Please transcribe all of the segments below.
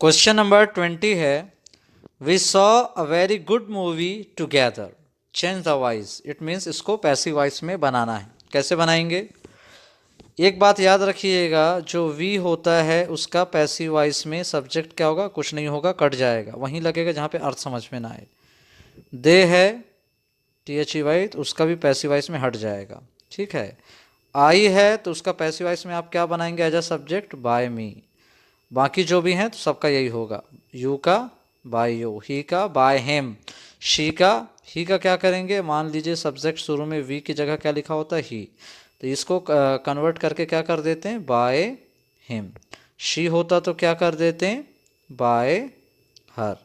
Question number 20 है, we saw a very good movie together, change the voice. It means इसको passive voice में बनाना है। कैसे बनाएंगे? एक बात याद रखिएगा, जो वी होता है उसका पैसिव वॉइस में सब्जेक्ट क्या होगा? कुछ नहीं होगा, कट जाएगा, वहीं लगेगा जहाँ पे अर्थ समझ में ना आए। दे है टी एच ई वाई, तो उसका भी पैसिव वॉइस में हट जाएगा। ठीक है। आई है तो उसका पैसिव वॉइस में आप क्या बनाएंगे एज अ सब्जेक्ट? बाय मी। बाकी जो भी हैं तो सबका यही होगा। यू का बाय यू, ही का बाय हिम, शी का, ही का क्या करेंगे? मान लीजिए सब्जेक्ट शुरू में वी की जगह क्या लिखा होता है? ही, तो इसको कन्वर्ट करके क्या कर देते हैं? By him. शी होता तो क्या कर देते हैं? Bye her.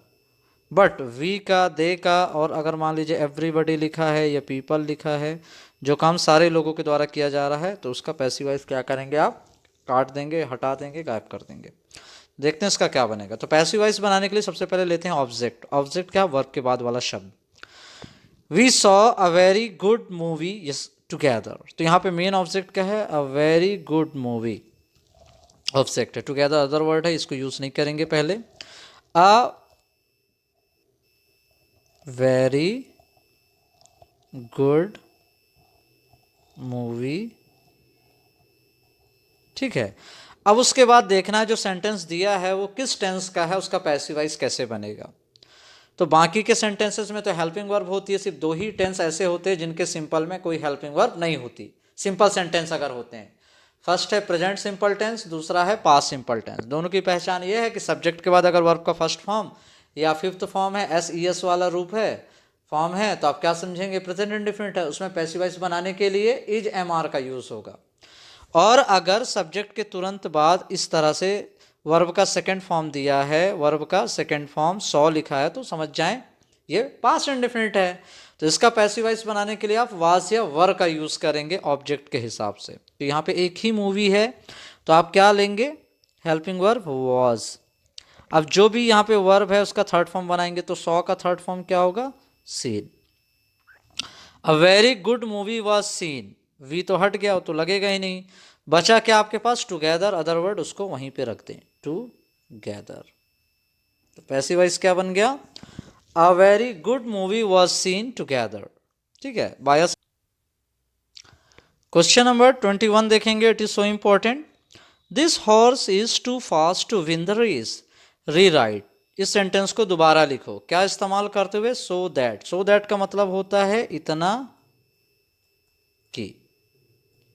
बट वी का, दे का, और अगर मान लीजिए एवरीबडी लिखा है या पीपल लिखा है, जो काम सारे लोगों के द्वारा किया जा रहा है, तो उसका पैसिव वॉइस क्या करेंगे आप? काट देंगे, हटा देंगे, गायब कर देंगे। देखते हैं इसका क्या बनेगा। तो पैसिव वॉइस बनाने के लिए सबसे पहले लेते हैं ऑब्जेक्ट। ऑब्जेक्ट क्या? वर्ब के बाद वाला शब्द। We saw a very good movie yes together, तो यहाँ पे मेन ऑब्जेक्ट क्या है? A very good movie object है। टुगेदर अदर वर्ड है, इसको यूज नहीं करेंगे पहले। अ वेरी गुड मूवी, ठीक है। अब उसके बाद देखना है जो सेंटेंस दिया है वो किस टेंस का है, उसका पैसिव वॉइस कैसे बनेगा। तो बाकी के सेंटेंसेस में तो हेल्पिंग वर्ब होती है, सिर्फ दो ही टेंस ऐसे होते हैं जिनके सिंपल में कोई हेल्पिंग वर्ब नहीं होती। सिंपल सेंटेंस अगर होते हैं, फर्स्ट है प्रेजेंट सिंपल टेंस, दूसरा है पास्ट सिंपल टेंस। दोनों की पहचान ये है कि सब्जेक्ट के बाद अगर वर्ब का फर्स्ट फॉर्म या फिफ्थ फॉर्म है, एस ई एस वाला रूप है, फॉर्म है, तो आप क्या समझेंगे? प्रेजेंट इंडेफिनिट है, उसमें पैसिव वॉइस बनाने के लिए इज एम आर का यूज होगा। और अगर सब्जेक्ट के तुरंत बाद इस तरह से वर्ब का सेकंड फॉर्म दिया है, वर्ब का सेकंड फॉर्म सॉ लिखा है, तो समझ जाएं ये पास्ट इंडेफिनिट है। तो इसका पैसिव वॉइस बनाने के लिए आप वाज या वर का यूज करेंगे ऑब्जेक्ट के हिसाब से। तो यहाँ पे एक ही मूवी है, तो आप क्या लेंगे? Helping verb was. अब जो भी यहाँ पे वर्ब है उसका थर्ड फॉर्म बनाएंगे, तो सॉ का थर्ड फॉर्म क्या होगा? Seen. A very good movie was seen, we तो हट गया, तो लगेगा ही नहीं। बचा क्या आपके पास? टुगेदर अदर वर्ड, उसको वहीं पे रख दें, टुगेदर। तो पैसिव वॉइस क्या बन गया? A very good movie was seen together. ठीक है। बायस। क्वेश्चन नंबर 21 देखेंगे, it is so important. This horse is too fast to win the race, rewrite. इस सेंटेंस को दोबारा लिखो, क्या इस्तेमाल करते हुए? So that. सो दैट का मतलब होता है इतना कि,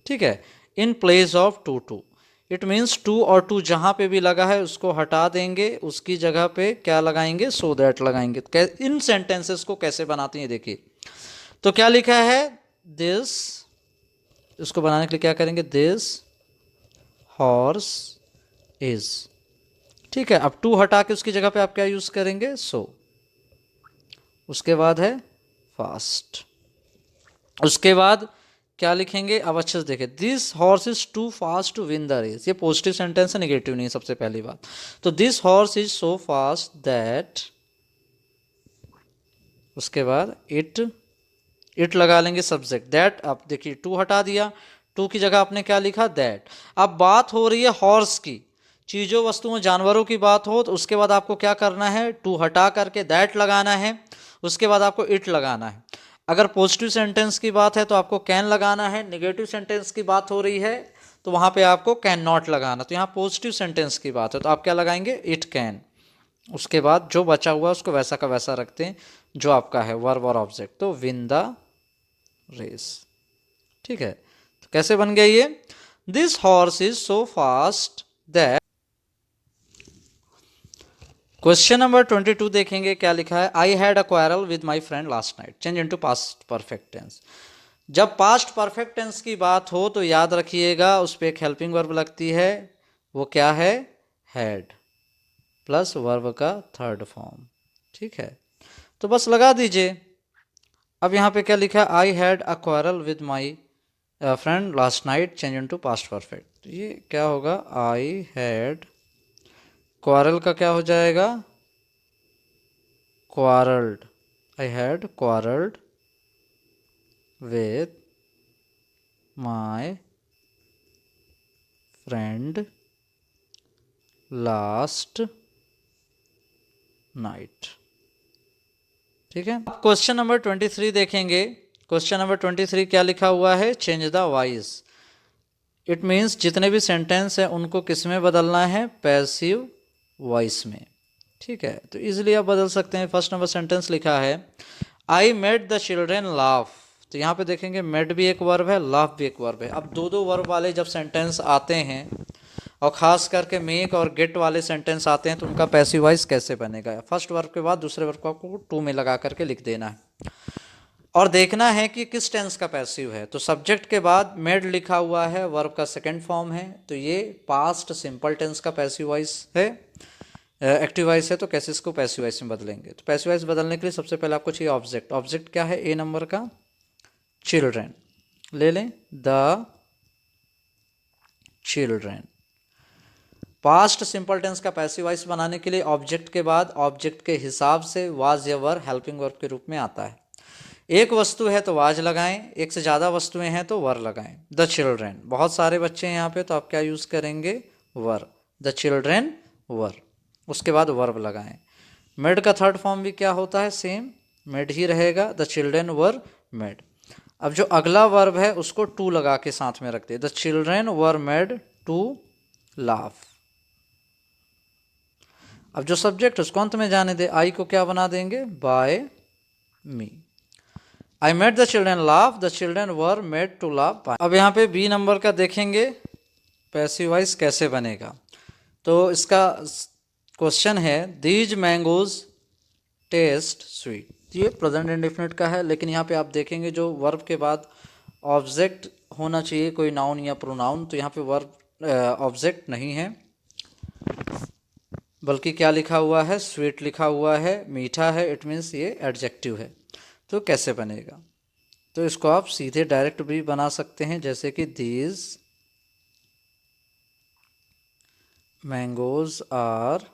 ठीक है, in place of too to. It means too और टू जहां पे भी लगा है उसको हटा देंगे, उसकी जगह पे क्या लगाएंगे? सो दैट लगाएंगे। इन सेंटेंसेस को कैसे बनाते हैं देखिए। तो क्या लिखा है? दिस, इसको बनाने के लिए क्या करेंगे? दिस हॉर्स इज, ठीक है। अब टू हटा के उसकी जगह पे आप क्या यूज करेंगे? सो। उसके बाद है फास्ट। उसके बाद क्या लिखेंगे? अब अच्छे से देखें, this horse is too fast to win the race. ये पॉजिटिव सेंटेंस है, निगेटिव नहीं है सबसे पहली बात। तो this horse is so fast that, उसके बाद इट, इट लगा लेंगे सब्जेक्ट दैट। अब देखिए टू हटा दिया, टू की जगह आपने क्या लिखा? दैट। अब बात हो रही है हॉर्स की, चीज़ों वस्तुओं जानवरों की बात हो, तो उसके बाद आपको क्या करना है? टू हटा करके दैट लगाना है, उसके बाद आपको इट लगाना है। अगर पॉजिटिव सेंटेंस की बात है तो आपको कैन लगाना है, नेगेटिव सेंटेंस की बात हो रही है तो वहां पे आपको कैन नॉट लगाना। तो यहाँ पॉजिटिव सेंटेंस की बात है तो आप क्या लगाएंगे? It can. उसके बाद जो बचा हुआ उसको वैसा का वैसा रखते हैं जो आपका है वर्ब और ऑब्जेक्ट, तो विन द रेस। ठीक है। तो कैसे बन गया ये? This horse is so fast that. Question number 22 देखेंगे, क्या लिखा है? I had a quarrel with my friend last night, change into past perfect tense. जब पास्ट परफेक्ट टेंस की बात हो तो याद रखिएगा उस पर एक हेल्पिंग वर्ब लगती है, वो क्या है? हैड प्लस वर्ब का थर्ड फॉर्म। ठीक है, तो बस लगा दीजिए। अब यहाँ पे क्या लिखा है? I had a quarrel with my friend last night, change into past perfect. ये क्या होगा? आई हैड, क्वारल का क्या हो जाएगा? Quarrelled. I had quarrelled with my friend last night. ठीक है, क्वेश्चन नंबर 23 देखेंगे। क्वेश्चन नंबर 23 क्या लिखा हुआ है? Change the voice. It means जितने भी सेंटेंस हैं उनको किस में बदलना है? पैसिव वॉइस में। ठीक है, तो इजीली आप बदल सकते हैं। फर्स्ट नंबर सेंटेंस लिखा है आई मेड द चिल्ड्रेन लाफ। तो यहाँ पे देखेंगे मेड भी एक वर्ब है, लाफ भी एक वर्ब है। अब दो दो वर्ब वाले जब सेंटेंस आते हैं और ख़ास करके मेक और गेट वाले सेंटेंस आते हैं तो उनका पैसिव वॉइस कैसे बनेगा? फर्स्ट वर्ब के बाद दूसरे वर्ब को आपको टू में लगा करके लिख देना है और देखना है कि किस टेंस का पैसिव है। तो सब्जेक्ट के बाद मेड लिखा हुआ है, वर्ब का सेकंड फॉर्म है, तो ये पास्ट सिंपल टेंस का पैसिव वॉइस है, एक्टिव वॉइस है। तो कैसे इसको पैसिव वॉइस में बदलेंगे? तो पैसिव वॉइस बदलने के लिए सबसे पहले आपको चाहिए ऑब्जेक्ट। ऑब्जेक्ट क्या है? ए नंबर का चिल्ड्रेन ले लें, the children. Past simple tense का पैसिव वॉइस बनाने के लिए ऑब्जेक्ट के बाद ऑब्जेक्ट के हिसाब से वाज या वर हेल्पिंग वर्ब के रूप में आता है। एक वस्तु है तो वाज लगाएं, एक से ज़्यादा वस्तुएं हैं तो वर लगाएं। द चिल्ड्रेन, बहुत सारे बच्चे हैं यहाँ पे, तो आप क्या यूज़ करेंगे? वर। द चिल्ड्रेन वर, उसके बाद वर्ब लगाएं। मेड का थर्ड फॉर्म भी क्या होता है? सेम, मेड ही रहेगा। The children were made. अब जो अगला वर्ब है उसको टू लगा के साथ में रख दे। The children were made to laugh. अब जो सब्जेक्ट उसको अंत में जाने दे, आई को क्या बना देंगे? By me. I made the children laugh, the children were made to laugh. अब यहाँ पे बी नंबर का देखेंगे पैसिव वॉइस कैसे बनेगा। तो इसका क्वेश्चन है दीज मैंगोज टेस्ट स्वीट। ये प्रेजेंट इंडेफिनिट का है, लेकिन यहाँ पे आप देखेंगे जो वर्ब के बाद ऑब्जेक्ट होना चाहिए, कोई नाउन या प्रोनाउन, तो यहाँ पे वर्ब ऑब्जेक्ट नहीं है, बल्कि क्या लिखा हुआ है? स्वीट लिखा हुआ है, मीठा है। इट मीन्स ये एडजेक्टिव है। तो कैसे बनेगा? तो इसको आप सीधे डायरेक्ट भी बना सकते हैं, जैसे कि these mangoes are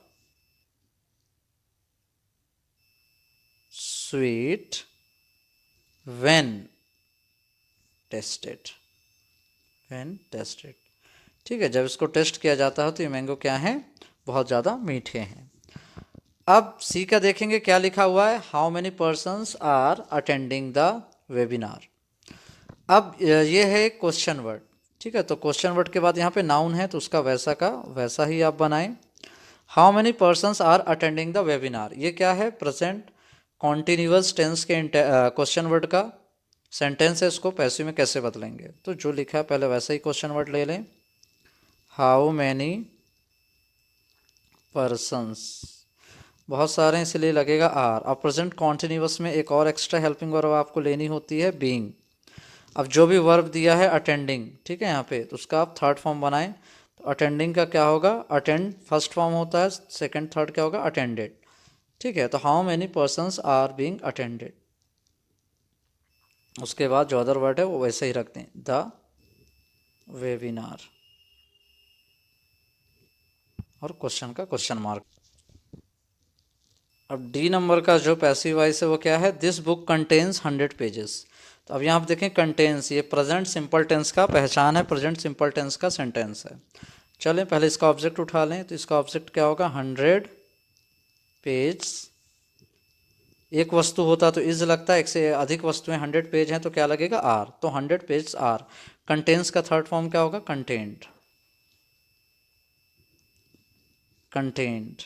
sweet when tested. When tested, ठीक है, जब इसको टेस्ट किया जाता है तो ये मैंगो क्या है? बहुत ज़्यादा मीठे हैं। अब सी का देखेंगे क्या लिखा हुआ है? How many persons are attending the webinar. अब ये है क्वेश्चन वर्ड, ठीक है, तो क्वेश्चन वर्ड के बाद यहाँ पे नाउन है तो उसका वैसा का वैसा ही आप बनाएं। How many persons are attending the webinar, ये क्या है? प्रेजेंट कॉन्टिन्यूअस टेंस के क्वेश्चन वर्ड का सेंटेंस है, इसको पैसिव में कैसे बदलेंगे? तो जो लिखा है पहले वैसा ही क्वेश्चन वर्ड ले लें। हाउ मैनी पर्सन्स, बहुत सारे हैं इसलिए लगेगा आर। अब प्रेजेंट कॉन्टिन्यूअस में एक और एक्स्ट्रा हेल्पिंग वर्ब आपको लेनी होती है, बीइंग। अब जो भी वर्ब दिया है अटेंडिंग, ठीक है, यहाँ पे तो उसका आप थर्ड फॉर्म बनाएं। तो अटेंडिंग का क्या होगा? अटेंड फर्स्ट फॉर्म होता है, सेकंड थर्ड क्या होगा? अटेंडेड। ठीक है, तो how many persons are being attended, उसके बाद जो अदर वर्ड है वो वैसे ही रख दें, द वेबिनार और क्वेश्चन का क्वेश्चन मार्क। अब डी नंबर का जो पैसिव वॉइस है वो क्या है? This book contains 100 pages. तो अब यहाँ आप देखें कंटेन्स, ये प्रेजेंट सिंपल टेंस का पहचान है, प्रेजेंट सिंपल टेंस का सेंटेंस है। चलें पहले इसका ऑब्जेक्ट उठा लें। तो इसका ऑब्जेक्ट क्या होगा? 100 पेज। एक वस्तु होता तो इज लगता है, एक से अधिक वस्तुएं 100 पेज हैं तो क्या लगेगा? आर। तो 100 पेज आर। कंटेन्स का थर्ड फॉर्म क्या होगा? कंटेंट। कंटेंट,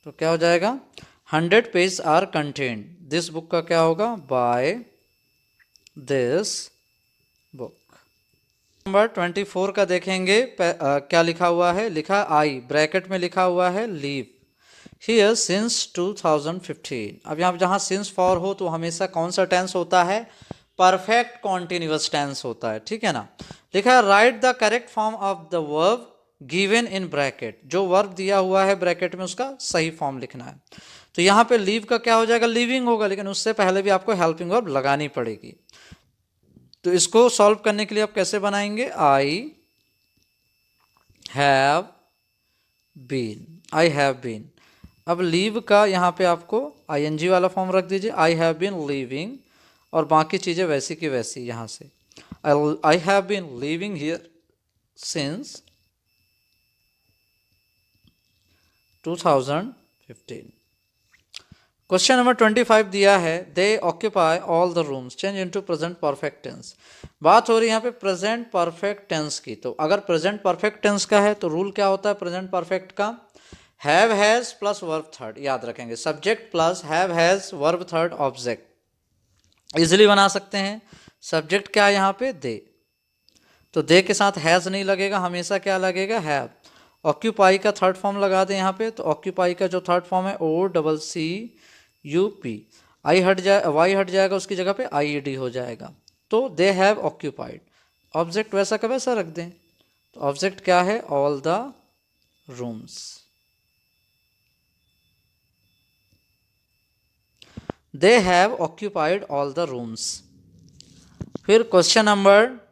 तो क्या हो जाएगा? 100 page are content. This book का क्या होगा? By this book. नंबर 24 का देखेंगे क्या लिखा हुआ है? लिखा आई, ब्रैकेट में लिखा हुआ है लीव हियर सिंस 2015। अब यहाँ जहाँ सिंस फॉर हो तो हमेशा कौन सा टेंस होता है? परफेक्ट कॉन्टिन्यूअस टेंस होता है, ठीक है ना। लिखा है right the correct form of the verb given in bracket. जो वर्ब दिया हुआ है ब्रैकेट में उसका सही फॉर्म लिखना है। तो यहाँ पे लीव का क्या हो जाएगा? लिविंग होगा, लेकिन उससे पहले भी आपको हेल्पिंग वर्ब लगानी पड़ेगी। तो इसको सॉल्व करने के लिए आप कैसे बनाएंगे? I have been, I have been. अब लीव का यहाँ पे आपको आईएनजी वाला फॉर्म रख दीजिए, आई हैव बीन लिविंग, और बाकी चीज़ें वैसी की वैसी यहाँ से। I have been living here since 2015। 15। Question number 25 दिया है, they occupy all the rooms, change into present perfect tense. बात हो रही है यहाँ पे प्रेजेंट परफेक्ट टेंस की। तो अगर प्रेजेंट परफेक्ट टेंस का है तो रूल क्या होता है प्रेजेंट परफेक्ट का? Have has plus verb third, याद रखेंगे, subject plus have has verb third object. Easily बना सकते हैं। सब्जेक्ट क्या है यहाँ पे? दे, तो दे के साथ हैज नहीं लगेगा, हमेशा क्या लगेगा? हैव। ऑक्यूपाई का थर्ड फॉर्म लगा दें यहाँ पे, तो ऑक्यूपाई का जो थर्ड फॉर्म है OCCUP, आई हट जाए, वाई हट जाएगा, उसकी जगह पे IED हो जाएगा। तो दे हैव ऑक्यूपाइड, ऑब्जेक्ट वैसा का वैसा रख दें। तो ऑब्जेक्ट क्या है? All the rooms. They have occupied all the rooms. फिर क्वेश्चन नंबर